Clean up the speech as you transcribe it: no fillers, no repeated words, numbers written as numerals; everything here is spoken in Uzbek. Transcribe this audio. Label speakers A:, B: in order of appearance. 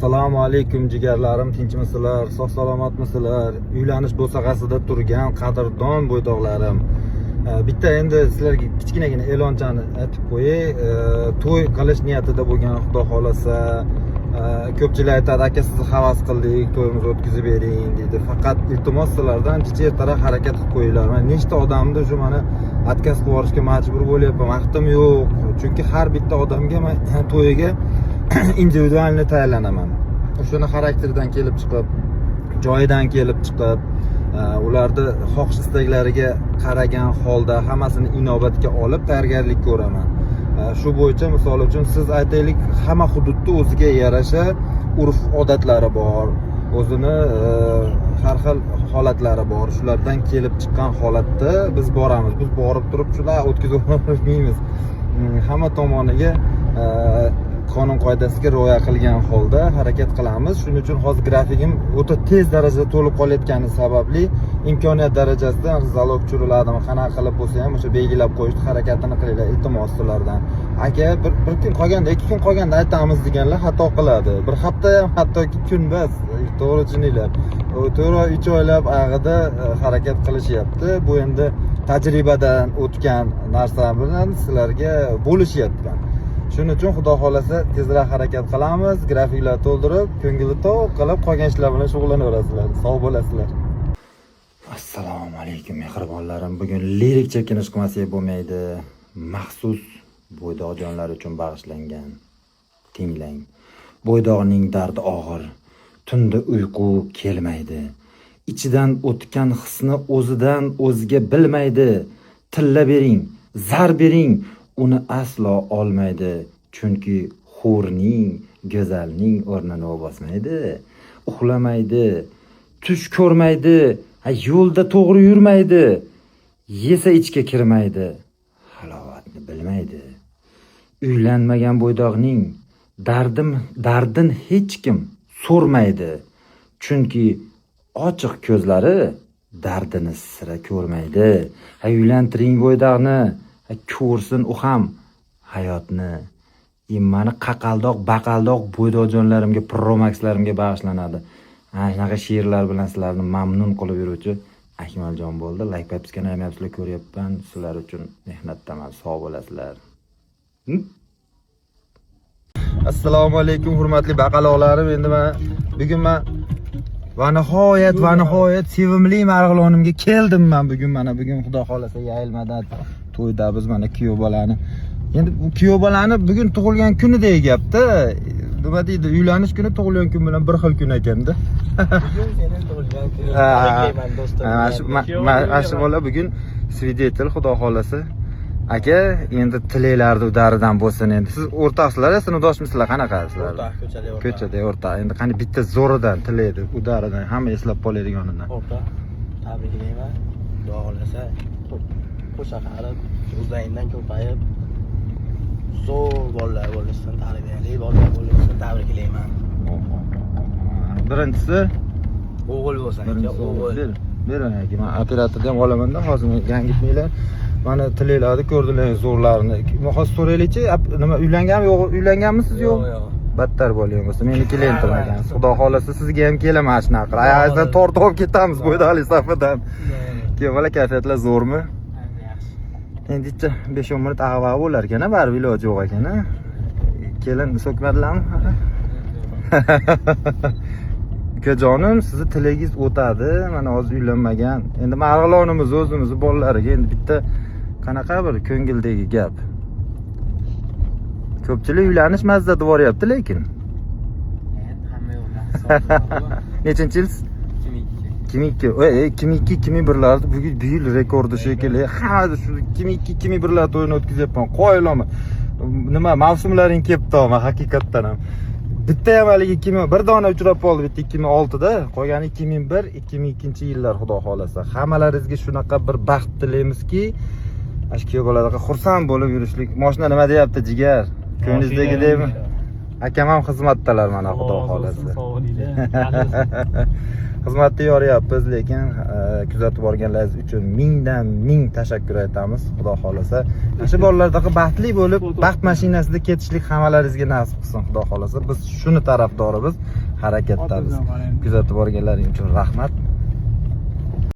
A: Assalomu alaykum jigarlarim, tinchmisizlar, sog' salomatmisizlar? Uylanish bo'sag'asida turgan qadrdon bo'ydoqlarim. Bitta endi sizlarga kichkinagina e'lonchani aytib qo'yay. To'y qilish niyatida bo'lgan, xudo xolasa. Ko'pchilik aytadi, aka sizni havas qildik, to'yimizni o'tkazib bering deydi. Faqat iltimos sizlardan jichirtara harakat qilib qo'yinglar. Men nechta odamni shu mana отказ qilib yuborishga majbur bo'lyapman. Vaqtim yo'q. Chunki har bitta odamga men to'yiga individualni tayyorlanaman. O'shani xarakterdan kelib chiqib, joyidan kelib chiqib, ularni xohish istaklariga qaragan holda hammasini inobatga olib tayyorgarlik ko'raman. Shu bo'yicha misol uchun siz aytaylik, hamma hududda o'ziga yarasha urf odatlari bor, o'zini har xil holatlari bor. Shulardan kelib chiqqan holatda biz boramiz. Biz borib turib shular o'tkazib olmaymiz. Hamma tomoniga qonun qoidasiga rioya qilgan holda harakat qilamiz. Shuning uchun hozir grafikim o'ta tez darajada to'lib qolayotgani sababli imkoniyat darajasida zalog tushiriladi. Qanaqa qilib bo'lsa ham o'sha belgilab qo'yishni harakatini qilinglar, iltimos sizlardan. Aka bir kun qolganda, 2 kun qolganda aytamiz deganlar xato qiladi. Bir hafta ham, hattoki kun emas, to'g'ri tushuninglar. 3 oylab ag'ida harakat qilishyapti. Bu endi tajribadan o'tgan narsa bilan sizlarga bo'lishyapman. Shuning uchun xudo xolasa tezroq harakat qilamiz, grafiklar to'ldirib, ko'ngilni to'q qilib qolgan ishlar bilan shug'ullanaverasizlar. Sog' bo'lasizlar. Assalomu alaykum mehribonlarim. Bugun lirik chekinish qilmasak bo'lmaydi. Maxsus bo'ydoqjonlar uchun bag'ishlangan. Tinglang. Bo'ydoqning dardi og'ir. Tunda uyqu kelmaydi. Ichidan o'tgan hisni o'zidan o'ziga bilmaydi. Tilla bering, zar bering. Uni aslo olmaydi, chunki hurning, go'zalning o'rnini bosmaydi. Uxlamaydi, tush ko'rmaydi, yo'lda to'g'ri yurmaydi. Yesa ichga kirmaydi, halovatni bilmaydi. Uylanmagan bo'ydoqning dardin hech kim so'rmaydi, chunki ochiq ko'zlari dardini sira ko'rmaydi. Uylantiring bo'ydoqni, ko'rsin u ham hayotni. Mani qaqaldoq, baqaldoq bo'ydoqjonlarimga, promaxlarimga bag'ishlanadi. Ana shunaqa she'rlar bilan sizlarni mamnun qilib yuruvchi Akmaljon bo'ldi. Like papisga nayapsizlar, ko'ryapman. Sizlar uchun mehnatdaman. Sog' bo'lasizlar. Assalomu alaykum hurmatli baqaloqlarim. Endi bugun men va nihoyat sevimli marg'ilonimga keldim men bugun. Bugun xudo xolasa yayilmada to'yda biz mana kuyov bolani. Endi bu kuyov bolani bugun tug'ilgan kuni deyapti. Nima deydi? Uylanish kuni tug'ilgan kun bilan bir xil kun ekanda.
B: Bugun sening tug'ilgan kuning. Tabriklayman do'stim.
A: Mana bola bugun svidetel xudo xolasa. Aka, endi tilaklarni udaridan bo'lsin endi. Siz o'rtoqsizlar, sinfdoshmisizlar, qanaqasizlar?
B: O'rtoq,
A: ko'chada o'rtoq. Endi qani bitta zo'ridan tilaydi, udaridan, hamma eslab qoladiganidan.
B: O'rtoq, tabriklayman. Xudo xolasa, qo'sha qarib, o'zlaringdan ko'payib, zo'r bolalar bo'lishsin, tarbiyali bolalar bo'lishsin, tabriklayman.
A: Birinchisi
B: o'g'il bo'lsa, o'g'il.
A: Bering aka, men operatorda ham olaman-da, hozir gangitmanglar. Mana tilaklarni ko'rdilar, zo'rlarini. Hozir so'raylikchi, nima uylanganmi yo'q? Uylanganmisiz yo'q?
B: Yo'q.
A: Battar bo'lgan bo'lsa, meni klientim ekan. Xudo xolasa sizga ham kelaman shunaqa qilib. Ayazdan tortib olib ketamiz bo'ydoqli safidan. Keyin kayfiyatlar zo'rmi? Endi 5-10 minut ag'ava bo'lar ekan, baribir iloji yo'q ekan. Kelin so'kmadilarmi? Ukajonim, sizni tilagingiz o'tadi. Mana hozir uylanmagan. Endi marg'ilonimiz o'zimiz bolalariga endi bitta qanaqa bir ko'ngildagi gap. Ko'pchilik uylanish mazzada boryapti, lekin.
B: Hamma yo'ldan.
A: Nechinchi yil? 2002. 2001larda bugun bu yil rekordi shekilli. Ha, shu 2002-2001lar to'yini o'tkazyapman. Qo'yilaman. Nima, mavsumlaring kelibdi-mi haqiqatdan ham. Bitta ham haligi 2001 dona uchrab qoldi, bitta 2006da, qolgani 2001-2002-yillar xudo xolasa. Hammalaringizga shunaqa bir baxt tilaymizki, ashkiyo bolalarga xursand bo'lib yurishlik. Mashina nima deyapti, jigar? Ko'nglingizdagidekmi? Akam ham xizmatdalar mana xudo xolasa.
B: Sog' bo'linglar.
A: Xizmatda yoryapmiz, lekin kuzatib borganlaringiz uchun mingdan ming tashakkur aytamiz. Xudo xolasa shu bolalardaqa baxtli bo'lib, baxt mashinasida ketishlik hammalaringizga nasib qilsin. Xudo xolasa biz shuni tarafdorimiz, harakatdamiz. Kuzatib borganlaring uchun rahmat.